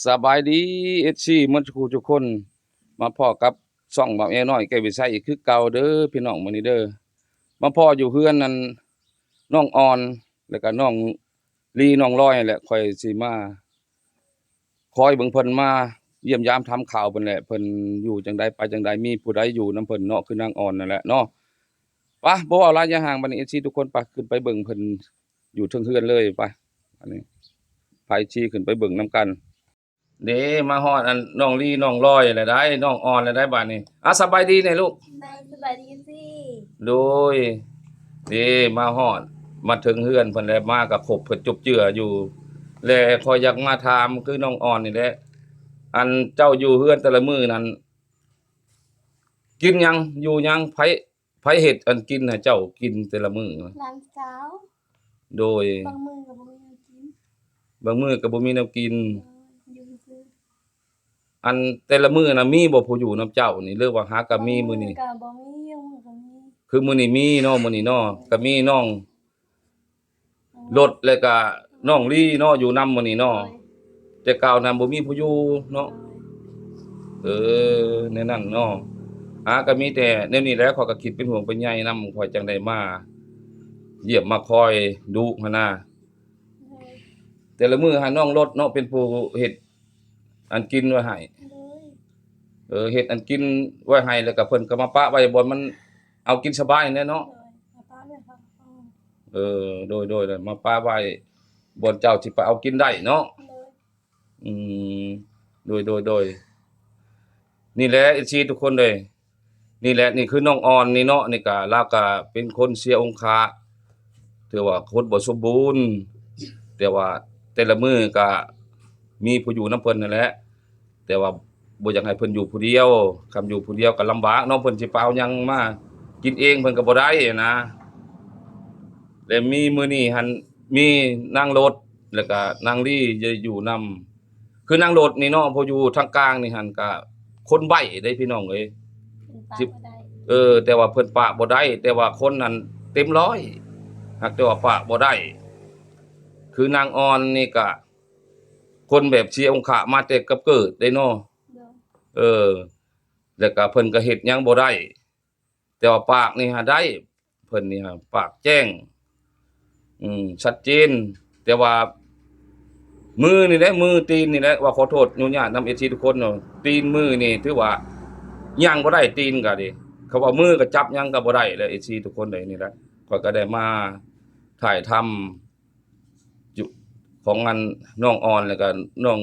สบายดีเอซีมันทุกคนมาพ้อกับช่องบ่าวแอน้อยแก้ววิไสอีกคือเก่าเด้อพี่น้องมื้อนี้เด้อมาพ้ออยู่เฮือนนั่นน้องออนแล้วก็น้องลีน้องลอยแหละค่อยสิมาคอยเบิ่งเพิ่นมาเยี่ยมยามทำข่าวเพิ่นแหละเพิ่นอยู่จังใดไปจังใดมีผู้ใดอยู่นำเพิ่นเนาะคือนางออนนั่นแหละเนาะไปบ่เว้าระยะห่างบัดนี้ FC ทุกคนไปขึ้นไปเบิ่งเพิ่นอยู่เทิงเฮือนเลยไปอันนี้ไปชี้ขึ้นไปเบิ่งนำกัน เด้มาฮอดอันน้องลี่น้องลอยแล้วได้น้องออนแล้วได้บัดนี้สบายดีแน่ลูกสบายดีสิโดยเด้มาฮอดมาถึงเฮือนเพิ่นแล้วมาก็ครบเพิ่นจุบเจืออยู่แลขอยอยากมาถามคือน้องออนนี่แหละอันเจ้าอยู่เฮือนแต่ละมื้อนั้นกินหยังอยู่หยังไผเฮ็ดอันกินให้เจ้ากินแต่ละมื้อหลานสาวโดยบางมื้อก็บ่มีแนวกินบางมื้อก็บ่มีแนวกินอยู่ซื่ออันแต่ละมื้อน่ะมีบ่ผู้อยู่นำเจ้านี่หรือว่าหาก็มีมื้อนี้ ก็บ่มีอยู่มื้อก็มีคือมื้อนี้มีเนาะมื้อนี้เนาะก็มีน้องรถแล้วก็น้องลี่เนาะอยู่นำมื้อนี้เนาะแต่เก่านั้นบ่มีผู้อยู่เนาะเออแนวนั้นเนาะก็มีแต่แนวนี้แหละข้อยก็คิดเป็นห่วงเป็นใยนำข้อยจังได้มาเยี่ยมมาคอยดุหันน่ะแต่ละมื้อหาน้องรถเนาะเป็นผู้เฮ็ดอันกินไว้ให้เฮ็ดอันกินไว้ให้แล้วก็เพิ่นก็มาปะไว้บ่มันเอากินสบายแน่เนาะ โดยนั่นมาป้าไว้บ่อนเจ้าสิไปเอากินได้เนาะอืมโดยนี่แหละ FC ทุกคนเลยนี่แหละนี่คือน้องออนนี่เนาะนี่ก็ลาวก็เป็นคนเสียองค์ะถือว่าคนบ่สมบูรณ์แต่ว่าแต่ละมื้อก็มีผู้อยู่นำเพิ่นนั่นแหละแต่ว่าบ่อยากให้เพิ่นอยู่ผู้เดียวคันอยู่ผู้เดียวก็ลำบากเนาะเพิ่นสิไปเอาหยังมากินเองเพิ่นก็บ่ได้นะแล้วมีมื้อนี้หั่นมีนางรถแล้วก็นางลี่จะอยู่นำคือนางรถนี่เนาะพออยู่ทางกลางนี่หั่นก็คนใบ้เด้พี่น้องเอ้ยสิบได้แต่ว่าเพิ่นปะบ่ได้แต่ว่าคนนั้นเต็มร้อยหักแต่ว่าปะบ่ได้คือนางออนนี่ก็คนแบบเสียองค์ะมาแต่กับเกิดได้เนาะเออแล้วก็เพิ่นก็เฮ็ดหยังบ่ได้แต่ว่าปากนี่หาได้เพิ่นนี่ฮะปากแจ้งชัดเจนแต่ว่ามือนี่แหละมือตีนนี่แหละว่าขอโทษอนุญาตนำ FC ทุกคนเนาะตีนมือนี่ถือว่าย่างบ่ได้ตีนก็ดิเขาว่ามือก็จับหยังก็บ่ได้แล้ว FC ทุกคนได้นี่แหละข้อยก็ได้มาถ่ายทำอยู่ของอันน้องออนแล้วก็น้อง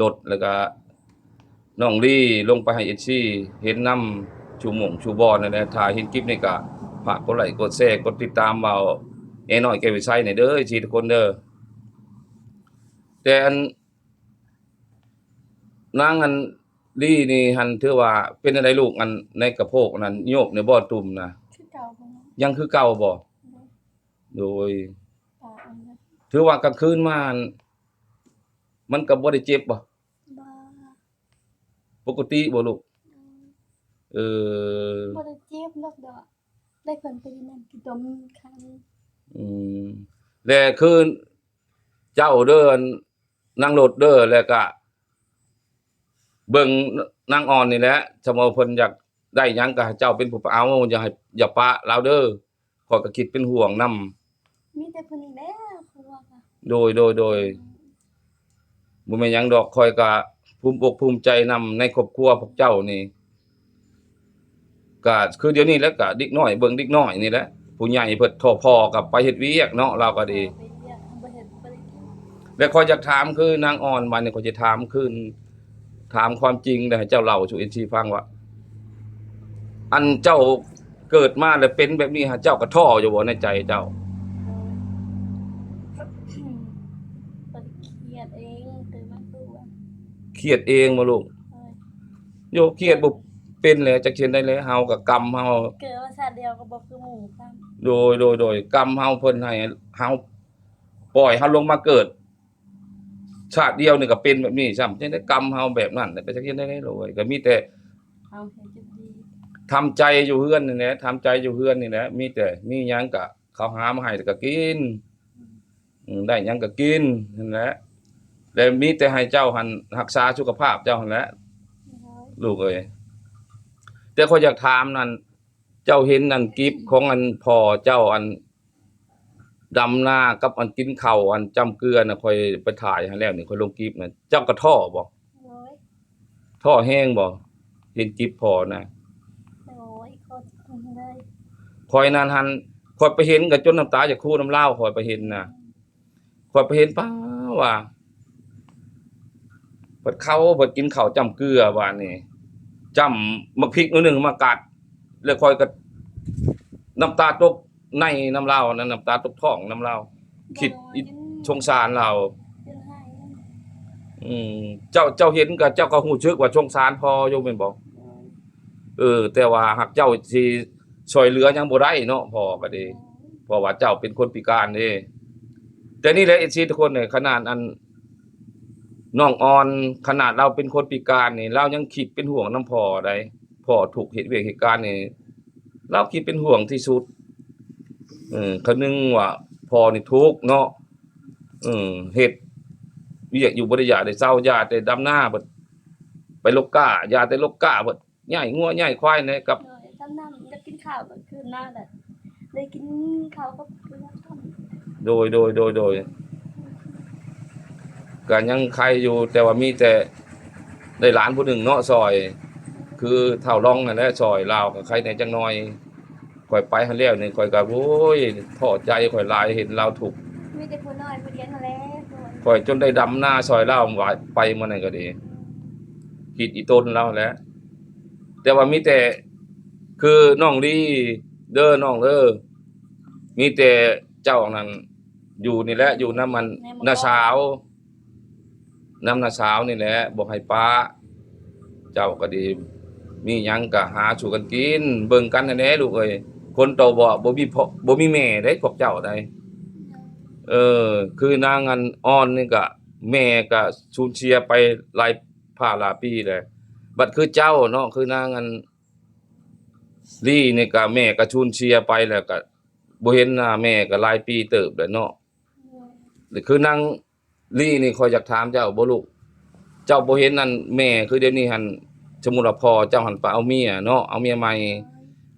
รถแล้วก็น้องลี่ลงไปให้ FC เห็นนำชูบอนั่นแหละถ้าเห็นคลิปนี่ก็ฝากกดไลค์กดแชร์กดติดตามเอาแอน้อยแก้ววิไสนี่เด้อสิทุกคนเด้อแต่อันนางอันลี่นี่หันถือว่าเป็นจังไดลูกอันในกระโพกนั้นโยบในบ่อตุ่มน่ะคือเก่าบ่ยังคือเก่าบ่โดยตาอันนั้นถือว่ากลางคืนมามันก็บ่ได้เจ็บบ่บ่ปกติบ่ลูกเออบ่ได้เจ็บดอกได้เพิ่นไปนั่นกินต้มครั้งอืมแล้วคือเจ้าเด้อนางรถเด้อแล้วก็เบิ่งนางอ่อนนี่แหละสมมุติเพิ่นอยากได้หยังก็ให้เจ้าเป็นผู้ไปเอาอย่าปะเลาเด้อข้อยก็คิดเป็นห่วงนำมีแต่เพิ่นนี่แหละคือว่าค่ะโดยบ่แม่นหยังดอกข้อยก็ภูมิอกภูมิใจนำในครอบครัวพวกเจ้านี่ก็คือเดี๋ยวนี้แหละก็เด็กน้อยเบิ่งเด็กน้อยนี่แหละผู้ใหญ่เพิ่นท้อพ่อก็ไปเฮ็ดเวียกเนาะเราก็ดีไปเรียกบ่เฮ็ดบ่ได้กินแล้วข้อยอยากถามคือนางอ่อนบัดนี้ข้อยสิถามคืนถามความจริงได้ให้เจ้าเล่าสู่ FC ฟังว่าอันเจ้าเกิดมาแล้วเป็นแบบนี้หาเจ้าก็ท้ออยู่บ่ในใจเจ้าบ่ได้เครียดเองตื่นมาคือว่าเครียดเองบ่ลูกโยเครียดบ่เป็นแหละจักเฮ็ดได้แล้วเฮาก็กรรมเฮาเกิดว่าชาติเดียวก็บ่คือหมู่ซ้ำโดยกรรมเฮาเพิ่นให้เฮาปล่อยเฮาลงมาเกิดชาติเดียวนี่ก็เป็นแบบนี้ซ้ำจังได๋กรรมเฮาแบบนั้นก็จักเฮ็ดได้โลยก็มีแต่เฮาเฮ็ดจุดดีทำใจอยู่เฮือนนี่แหละทำใจอยู่เฮือนนี่แหละมีแต่มีหยังก็เขาหามาให้ก็กินได้หยังก็กินนั่นแหละ แล้วมีแต่ให้เจ้าหันรักษาสุขภาพเจ้าหั่นแหละ โดย ลูกเอ้ยแต่ข้อยอยากถามนั่นเจ้าเห็นอันกิฟของอันพ่อเจ้าอันดำนากับอันกินข้าวอันจำเกลือน่ะข้อยไปถ่ายให้แล้วนี่ข้อยลงกิฟน่ะเจ้าก็ท้อบ่ โดย ท้อแฮงบ่เห็นกิฟพ่อน่ะ โดยก็เลย ข้อยนั่นหันข้อยไปเห็นก็จนน้ำตาจะคูน้ำลาวข้อยไปเห็นน่ะข้อยไปเห็นป้าว่าเพิ่นเขาเพิ่นกินข้าวจำเกลือว่านี่จ้ำบักพริกหน่อยหนึงมากัดแล้วข้อยก็น้ำตาตกในน้ำลาวนั่นน้ำตาตกท้องน้ำลาวคิดอิสงสารเรา จนให้ อืมเจ้าเห็นก็เจ้าก็ฮู้สึกว่าสงสารพออยู่แม่นบ่ โดย แต่ว่าหากเจ้าสิช่วยเหลือยังบ่ได้เนาะพ่อก็ดีเพราะว่าเจ้าเป็นคนพิการเด้แต่นี่แหละ FC ทุกคนเนี่ยขนาดอันน้องออนขนาดเราเป็นคนพิการนี่เรายังคิดเป็นห่วงนํพ่อได้พ่อถูกเหตุเวียกเหตุการณ์นี่เราคิดเป็นห่วงที่สุดคะนึงว่าพ่อนี่ทุกข์เนาะเฮ็ดเวียกอยู่บ่ได้อยากได้เซาอยากแต่ดำนาเบิดไปลกกาอยากแต่ลกกาเบิดย้ายงัวย้ายควายในกับ โดยทำน้ำจะกินข้าวกลางคืนหน้าแหละได้กินข้าวกับเกลือต้ม โดยก็ยังใครอยู่แต่ว่ามีแต่ได้หลานผู้หนึ่งเนาะซอย คือเฒ่าร่องนั่นแหละซอยลาวก็ใครแหน่จักหน่อยข่อยไปหั้นแล้วนี่ข่อยก็โอ้ยท้อใจข่อยหลายเห็นลาวทุกข์ มีแต่ผู้น้อยผู้เดียวนั่นแหละโดย ข่อยจนได้ดำนาซอยลาวว่าไปมื้อนั้นก็ดีคิดอีต้นแล้วแหละแต่ว่ามีแต่คือน้องลีเด้อน้องเด้อมีแต่เจ้านั้นอยู่นี่แหละอยู่นำมันน้าสาว น้ำนาสาวนี่แหละบอกให้ป้าเจ้าก็ดีมีหยังก็หาสู่กันกินเบิ่งกันแน่ๆลูกเอ้ยคนโตบ่มีพ่อบ่มีแม่ได้พวกเจ้าได้เออคือนางอันอ่อนนี่ก็แม่ก็สูญเสียไปหลายผ่าหลายปีแล้วบัดคือเจ้าเนาะคือนางอันลี่นี่ก็แม่ก็สูญเสียไปแล้วก็บ่เห็นหน้าแม่ก็หลายปีเติบแล้วเนาะ หรือคือนางลี่นี่ข้อยอยากถามเจ้าบ่ลูกเจ้าบ่เห็นนั่นแม่คือเดี๋ยวนี้หั่นสมมุติว่าพ่อเจ้าหั่นไปเอาเมียเนาะเอาเมียใหม่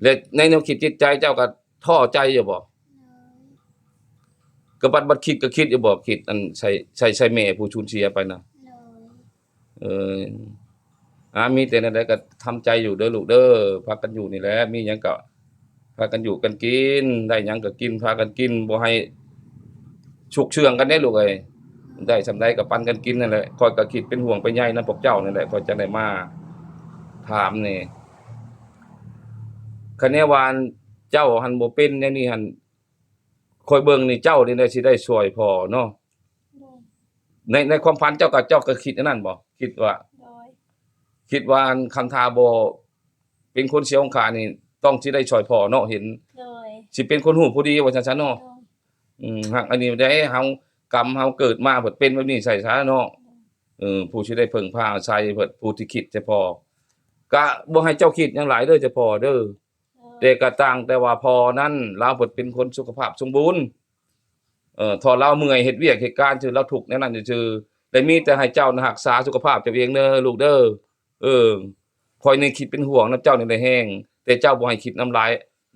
และในแนวคิดจิตใจเจ้าก็ท้อใจอยู่บ่ก็บัดคิดก็คิดอยู่บ่คิดอันใช่แม่ผู้สูญเสียไปน่ะเออมีแต่นั่นแหละก็ทำใจอยู่เด้อลูกเด้อพากันอยู่นี่แหละมีหยังก็พากันอยู่กันกินได้หยังก็กินพากันกินบ่ให้ฉุกเชืองกันเด้ลูกเอ้ย ได้สำใดก็ปันกันกินนั่นแหละข้อยก็คิดเป็นห่วงเป็นใยนำพวกเจ้านั่นแหละข้อยจะได้มาถามนี่คะแนนว่าเจ้าหันบ่เป็นแนวนี้หันข้อยเบิ่งนี่เจ้านี่ได้สิได้ช่วยพ่อเนาะ โดย ในความฝันเจ้าก็คิดอันนั้นบ่คิดว่า โดย คิดว่าอันคันทาบ่เป็นคนเสียองค์ขานี่ต้องสิได้ช่วยพ่อเนาะเห็น โดย สิเป็นคนหู้ผู้ดีว่าซั่นซะเนาะ โดย หักอันนี้ได้เฮากรรมเฮาเกิดมาเพิ่นเป็นแบบนี้ใส่ซะเนาะผู้ที่ได้พึ่งพาอาศัยเพิ่นผู้ที่คิดแต่พอก็บ่ให้เจ้าคิดหยังหลายเด้อเจ้าพ่อเด้อแต่ก็ต่างแต่ว่าพอนั้นเราเพิ่นเป็นคนสุขภาพสมบูรณ์ถ้าเราเมื่อยเฮ็ดเวียกเฮ็ดการซื่อเราทุกข์แนวนั้นซื่อๆแต่มีแต่ให้เจ้าน่ะรักษาสุขภาพเจ้าเองเด้อลูกเด้อเออข้อยนี่คิดเป็นห่วงนำเจ้านี่ได้แฮงแต่เจ้าบ่ให้คิดนำหลาย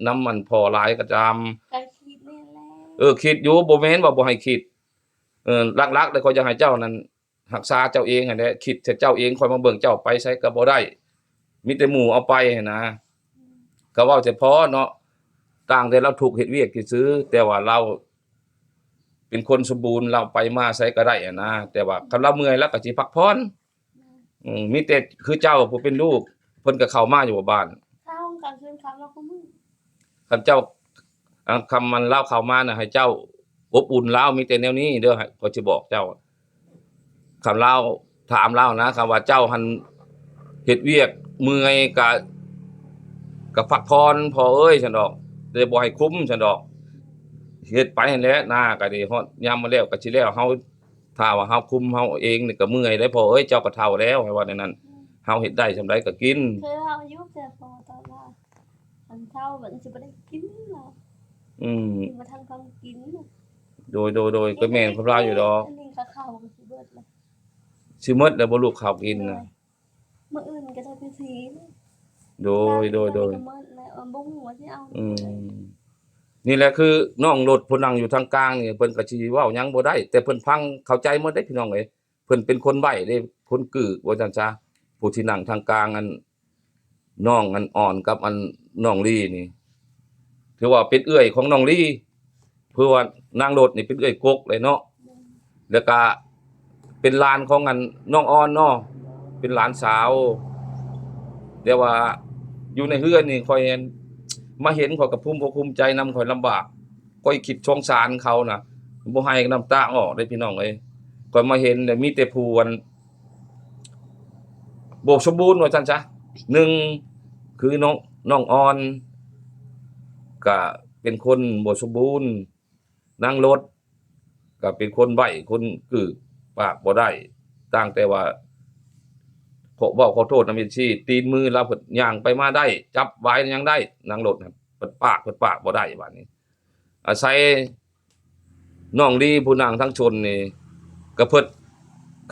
นำมันพอหลายก็จำ ก็คิดนี่แหละ คิดอยู่บ่แม่นว่าบ่ให้คิดหลักๆแล้วก็อยากให้เจ้านั้นรักษาเจ้าเองนั่นแหละคิดแต่เจ้าเองค่อยมาเบิ่งเจ้าไปไสก็บ่ได้มีแต่หมู่เอาไปหั้นนะก็เว้าแต่พอเนาะต่างแต่เราถูกเฮ็ดเวียกซื่อๆแต่ว่าเราเป็นคนสมบูรณ์เราไปมาไสก็ได้อะนะแต่ว่าคันเราเมื่อยแล้วก็สิพักผ่อนมีแต่คือเจ้าผู้เป็นลูกเพิ่นก็เข้ามาอยู่บ้าน ข้าวกลางคืนข้าวเราก็มึง คันเจ้าคำมันเล่าเข้ามาน่ะให้เจ้าอบอุ่นเลามีแต่แนวนี้เด้อก็สิบอกเจ้าคำเล่าถามเล่านะคำว่าเจ้าหันเฮ็ดเวียกเมื่อยก็พักผ่อนพอเอ้ยฉันดอกแต่บ่ให้คุ้มฉันดอกเฮ็ดไปนั่นแหละหน้าก็ดีฮอดยามมาแล้วก็สิแล้วเฮาถ้าว่าเฮาคุมเฮาเองนี่ก็เมื่อยได้พอเอ้ยเจ้าก็เฒ่าแล้วให้ว่าในนั้นเฮาเฮ็ดได้ส่ำใดก็กิน เคยเอาอายุแต่พอตอนว่ามันเท่ามันสิบ่ได้กินหรอก อืม กินมาทางความกินน่ะ โดยก็แม่นความลาวอยู่ดอก อันนี้ก็เข้าก็สิเบิดเลย สิหมดแล้วบ่ลูกข้าวกิน โดย น่ะ มื้ออื่นก็จะไปสี โดย ตอนนี้ โดย ก็หมดแล้วบ่ฮู้ว่าสิเอา นี่แหละคือน้องรถผู้นั่งอยู่ทางกลางนี่เพิ่นก็สิเว้าหยังบ่ได้ แต่เพิ่นฟังเข้าใจหมดเด้พี่น้องเอ้ยเพิ่นเป็นคนใบ้เด้คนกึกว่าซั่นซะผู้ที่นั่งทางกลางอันน้องอันอ่อนกับอันน้องลี่นี่ถือว่าเป็นเอื้อยของน้องลี่เพื่อว่านางรถนี่เป็นเอื้อยกกเลยเนาะแล้วก็เป็นหลานของอันน้องอ่อนเนาะเป็นหลานสาวแต่ว่าอยู่ในเฮือนนี่ค่อยมาเห็นข้อยก็ภูมิใจนำข้อยลำบากข้อยคิดสงสารเขาน่ะบ่ให้น้ำตาออกเด้พี่น้องเอ้ยข้อยมาเห็นแล้วมีแต่ผู้อันบ่สมบูรณ์ว่าซั่นซะหนึ่งคือน้องอ่อนก็เป็นคนบ่สมบูรณ์นางรถก็เป็นคนใบ้คนกึกปากบ่ได้ต่างแต่ว่าขอโทษนำเป็นที่ตีนมือเราเพิ่นย่างไปมาได้จับไว้ยังได้นางรถน่ะเพิ่นปากบ่ได้บัดนี้อาศัยน้องลีผู้นั่งทั้งชนนี่ก็เพิ่น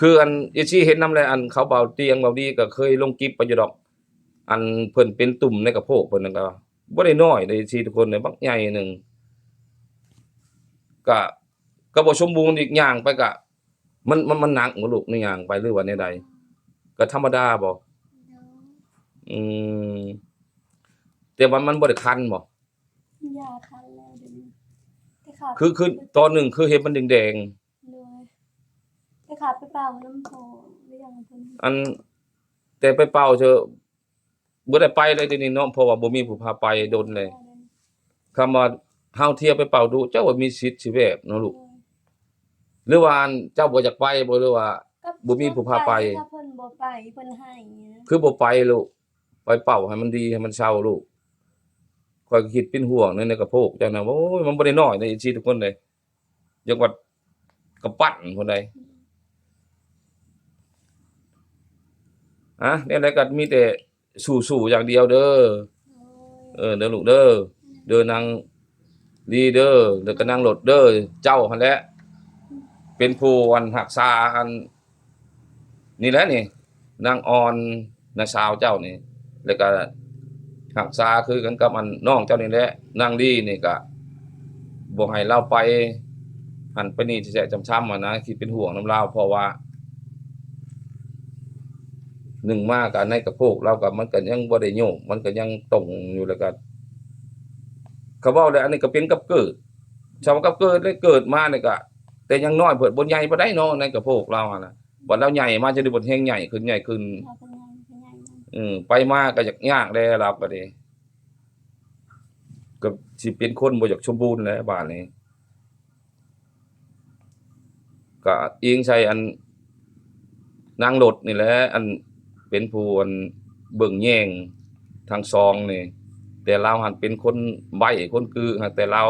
คืออันอีซี่เห็นนำแลอันเขาเบาเตียงเบาดีก็เคยลงคลิปไปอยู่ดอกอันเพิ่นเป็นตุ่มในกระโพกเพิ่นนั่นก็บ่ได้น้อยได้ซี่ทุกคนเนี่ยบักใหญ่หนึงก็บ่สมบูรณ์อีกอย่างไปก็มันหนักบ่ลูกในอย่างไปหรือว่าแนวใดก็ธรรมดาบ่อืมแต่ว่ามันบ่ได้คันบ่ ยาคันแล้วเดี๋ยวนี้แต่ขาด คือตอนหนึ่งคือเห็นมันแดง เลยแต่ขาดไปเปล่าน้ำโพหรือยังเพิ่น ๆอันแต่ไปเป่าเถอะบ่ได้ไปเลยเดี๋ยวนี้เนาะเพราะว่าบ่มีผู้พาไปโดนเลยคำว่าเฮาเที่ยวไปเป่าดูเจ้าว่ามีสิทธิ์สิแวบเนาะลูกหรือว่าอันเจ้าบ่อยากไปบ่หรือว่า บ่มีผู้พาไป ถ้าเพิ่นบ่ไปเพิ่นให้อย่างเงี้ย คือบ่ไปลูกไปเป่าให้มันดีให้มันเซาลูกข้อยก็คิดเป็นห่วงในกระโพกเจ้าน่ะโอ้ยมันบ่ได้น้อยในชีทุกคนเลยจังว่ากระปั้นพุ่นใดเนี่ยแหละก็มีแต่สู้ๆอย่างเดียวเด้อเด้อลูกเด้อเด้อนางลีเด้อแล้วก็นางรถเด้อเจ้าหั่นแหละเป็นผู้อันรักษาอันนี่แหละนี่นางอ่อนน้าสาวเจ้านี่แล้วก็รักษาคือกันกับอันน้องเจ้านี่แหละนางลีนี่ก็บ่ให้เลาไปหันไปนี่แท้ๆช้ำๆอะนะคิดเป็นห่วงนำเลาเพราะว่าหนึ่งมาก็ในกระโพกเราก็มันก็ยังบ่ได้โยกมันก็ยังตรงอยู่แล้วก็เขาเว้าแล้วอันนี้ก็เป็นกับเกิดชาวกับเกิดเลยเกิดมานี่ก็แต่ยังน้อยเพิ่นบ่ใหญ่บ่ได้เนาะในกระโพกเราอะนะบัดเราใหญ่มาจะได้บ่แฮงใหญ่ขึ้นเราเป็นไงมัน ไปมาก็ยากแลเราก็ดีก็สิเป็นคนบ่อยากสมบูรณ์แหล้วบ้านนี้ก็อิงใส่อันนางรถนี่แหละอันเป็นผู้อันเบิ่งแย่งทางซองนี่แต่เราหันเป็นคนใบ้คนกือแต่เรา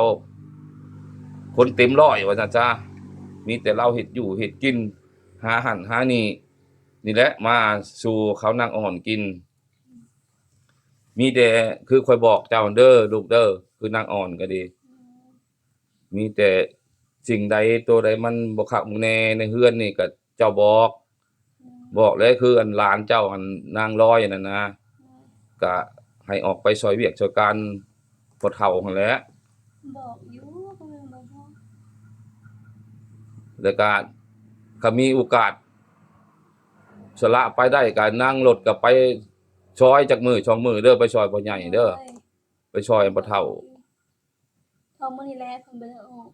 คนเต็มร้อยว่าซั่นจ้ามีแต่เราเฮ็ดอยู่เฮ็ดกินหาหั่นหานี่นี่แหละมาสู่เขานางอ่อนกินมีแต่คือข้อยบอกเจ้าเด้อลูกเด้อคือนางอ่อนก็ดีมีแต่สิ่งใดตัวใดมันบ่คักบ่แน่ในเฮือนนี่ก็เจ้าบอกเลยคืออันหลานเจ้าอันนางร้อยนั่นนะก็ให้ออกไปช่วยเวียกช่วยการพ่อเฒ่าหั่นแหละ บอกอยู่ก็ไม่บอกพ่อ แล้วก็ถ้ามีโอกาสสละไปได้ก็นั่งรถก็ไปช่วยจักมื้อ2มื้อเด้อไปช่วยพ่อใหญ่เด้อไปช่วยพ่อเฒ่า เอามื้อนี้แหละเพิ่นบ่ได้ออก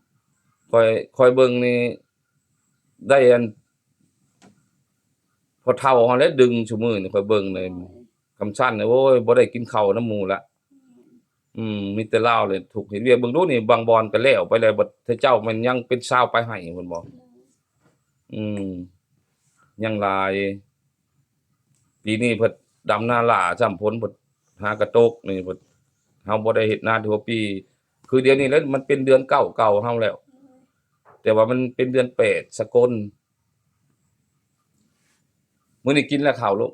ค่อยเบิ่งนี่ได้อันพ่อเฒ่าเฮาแหละดึงซุมื้อนี่ค่อยเบิ่งเลยคำชั้นนี่โอ้ยบ่ได้กินข้าวนำหมู่ละมีแต่ลาวเลยถูกเห็นเวียกเบิ่งดูนี่บางบอนก็แล้วไปแล้วบัดถ้าเจ้ามันยังเป็นชาวไปให้เพิ่นบอกอืมยังหลายปีนี้เพิ่นดำนาหล้าซ้ำผลเพิ่นหากระตกนี่เพิ่นเฮาบ่ได้เฮ็ดนาทั่วปีคือเดี๋ยวนี้แล้วมันเป็นเดือนเก้าเก่าเฮาแล้วแต่ว่ามันเป็นเดือน8สกลมื้อนี้กินแล้วข้าวลูก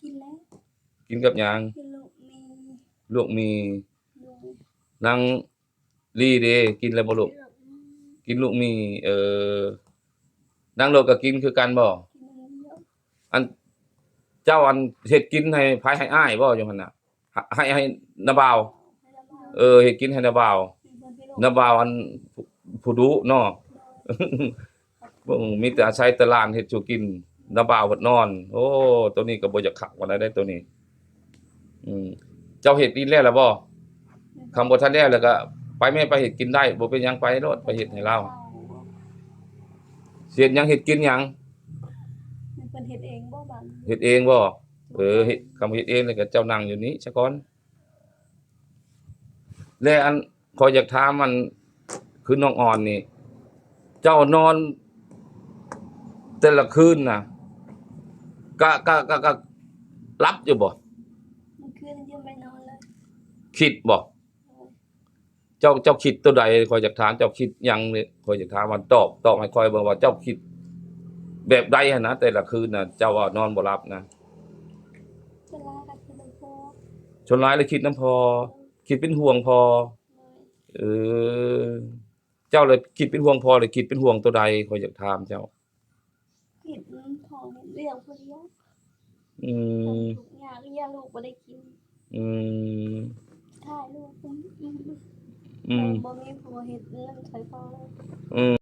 กินแล้ว กินกับหยัง กินลูกมี ลวกหมี่ ด้วย นางลี่เด้กินแล้วบ่ลูก กินลูกมี กินลูกหมี่นางโลดก็กินคือกันบ่ กินอันเดียว อันเจ้าอันเฮ็ดกินให้ไผให้อ้ายบ่อยู่หั่นน่ะให้นาบ่าวเฮ็ดกินให้นาบ่าวนาบ่าวอันผู้ดุเนาะ มีแต่อาศัยแต่หลานเฮ็ดสู่กินนาบ่าวเบิดนอน โอ้ตัวนี้ก็บ่อยากคักปานใดได้ตัวนี้ เจ้าเฮ็ดกินแล้วล่ะบ่คำบ่ทันแล้วก็ไปแม่ไปเฮ็ดกินได้บ่เป็นหยังไปโลดไปเฮ็ดให้เราสิเฮ็ดหยังเฮ็ดกินหยัง เพิ่นเฮ็ดเองบ่บัด เฮ็ดเองบ่เฮ็ดคำเฮ็ดเองแล้วก็เจ้านั่งอยู่นี้ซะก่อนแล้วอันขอยอยากถามมันคือน้องอ่อนนี่ เจ้านอนแต่ละคืนน่ะก็หลับอยู่บ่ มันคืนยังไม่นอนเลย คิดบ่เจ้าคิดตัวใดขอยอยากถามเจ้าคิดหยังนี่ขอยอยากถามว่าตอบให้ข้อยเบิ่งว่าเจ้าคิดแบบใดหันนะแต่ละคืนน่ะเจ้าว่านอนบ่หลับนะ เวลาก็คือมันพอ ชนร้ายเลยคิดน้ำพอ คิดเป็นห่วงพอ เลย เออ เจ้าเลยคิดเป็นห่วงพอหรือคิดเป็นห่วงตัวใดขอยอยากถามเจ้า กินพอเลี้ยงผู้เดียว อืม ทุกอย่างเลี้ยงลูกบ่ได้กิน อืม ถ่ายลูกอืมบ่มีผัวเฮ็ดเงินใช้พอเลย อืม